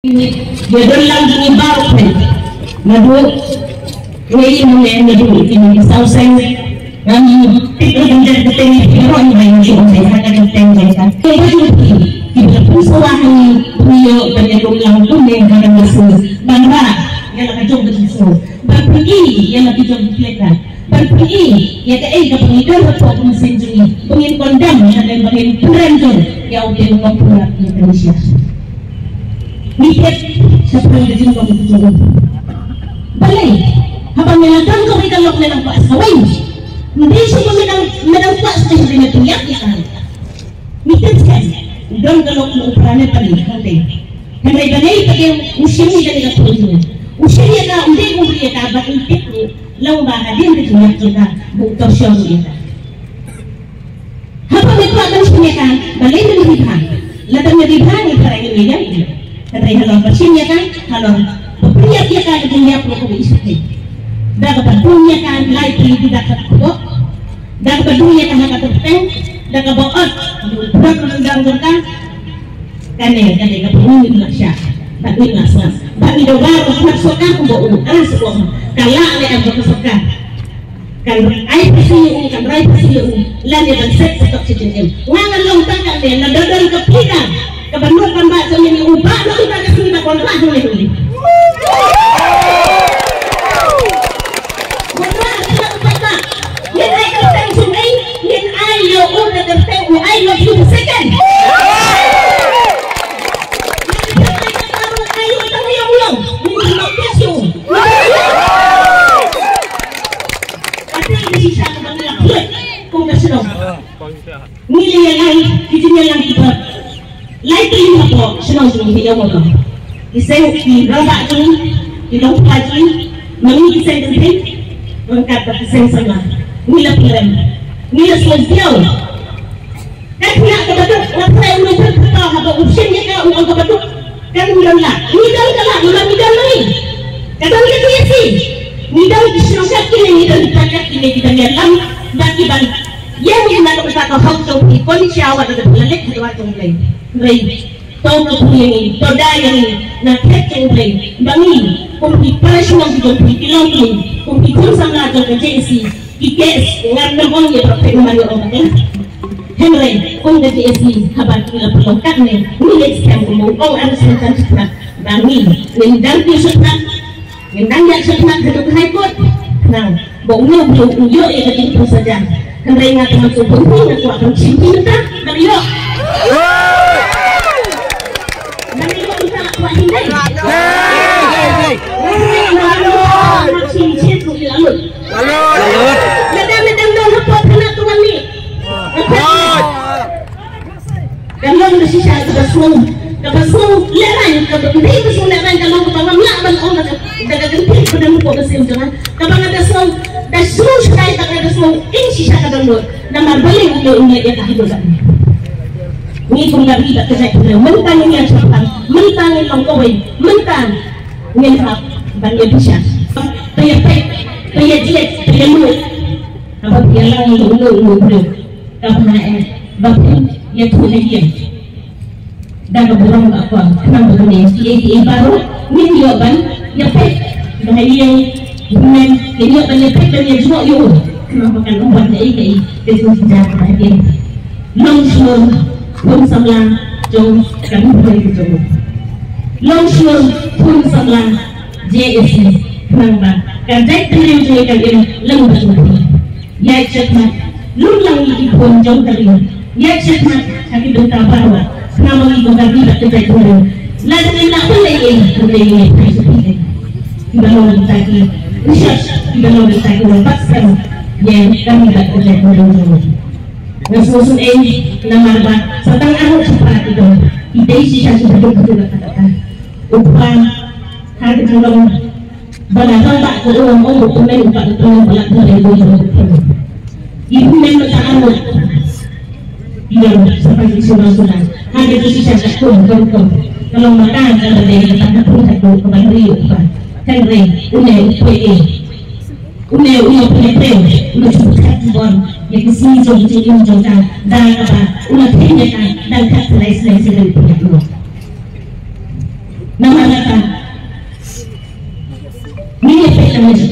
dia dolang ini baru kan madu ini madu ini sausai kami tidak menjadi petani hero yang saya akan petani kan kita pun selalu punya banyak dolang pun yang akan masuk bangga yang akan coba masuk berpergi yang akan coba dipelihara berpergi yang ada pengidar atau mesin juni pengin kondam dan pengin peranjur yang udah mempunyai Indonesia. Mikir siapa yang dijengkau itu jauh balai habang menantang kau ikan lok menang pak sawin hindi siya menang pak sa kanya tuyak ikan mikir sekali don galok mo uprane pali hante kanay ganay pag usiya niya ganay ka pulinya usiya niya ka hindi mo riya ka ba impit mo law ba din di tuyak kita bukto siya mo ita habang nagpatang siya ka balay na nabibhan latang nabibhan ay parang yung iyan katanya halong persinya kan halong punya dia kan punya pro isip dah punya kan lain tidak terkutuk dah punya kan kata teng dah kebokot dah kelendang kan kane kepunya maksya tapi ngasas tapi doa masukkan kubu sebuah kala ada yang berkesukaan kan air bersih kan air bersih lain yang set stok cincin ngangan longtang kan dia nadadal kepidan kebenuan pembaca ini ubah lalu kita kesini tak kontrak oleh ini benar tidak kata yang air kerteng sungai yang air udah kerteng air lebih second nilai yang lain izinnya yang kita lain terima kok senang senang dia mau kau kisah di rabak tu di lompat tu mami kisah tu lengkap kisah sama nilai piram nilai sosial kan tidak kebetul apa yang mereka tahu apa usianya kau orang kebetul kan bilang lah nidal kalah malah nidal lagi kata dia tu sih nidal disenangkan kini nidal dipacak kini kita dalam bagi balik yang nak berkata hak tu ikon siapa ada balik lewat tunggay Ray, tau na punya tau daya ni, na keceng Ray, bangi, kung ipresyon si John Pitilong ni, kung ikunsang na John JC, ikes, ngan namon niya pero pegumano orang kan? Henry, kung na JC, habang nila pelongkat ni, milik siya kumukong ang sintan sutrat, bangi, nindang di sutrat, nindang di sutrat, hadok haikot, nang, bongyo, bongyo, ikating po saja, Henry nga teman subong ni, nakuha kang cinta, naliyo, kalau masih saya kebesul lerang kebetul kebesul lerang kalau kebangamlah orang daga genting pada muka bersih jangan kabang ada semua dah semua sekali tak ada semua ini sisa kadang nama balik untuk dia kehidupan ni pun lagi tak kerja mentang ni yang cepat mentang yang longkoi mentang yang hak banyak bisa payah jelek payah mulut apa dia lang ulu kapna bakit yang tu lagi dah berborong apa kenapa ni baru ni dia ban yang pek bahaya men dia ban yang pek dan yang juga yo kenapa kan buat dia itu sejarah bahaya long pun samlang jom kami boleh berjumpa. Longshore pun samlang JSC nambah. Kerja terlihat juga kalian lembut lagi. Ya cepat, lulang lagi pun jom kalian. Ya cepat, kaki bentar bawa. Nama itu lagi tak terjadi dulu. Lalu nak boleh ini. Tidak mau ditagi. Usyas tidak mau ditagi. Lepaskan yang kami tak terjadi dulu. Nasusun nama ba satang araw cepat itu idei sisa sudah betul katakan upah harga tolong balasan tak keluar dokumen upah tolong balak dari ibu memang tak amat iya sampai sudah harga sisa sakun kalau makan kalau dia katakan pun satu kembali upah kan rey punya penyepel udah cukup bon yang kesini jom kan dan apa udah kayaknya kan dan kat selesai dari punya dulu na malaka. Mingi pa ilang medyo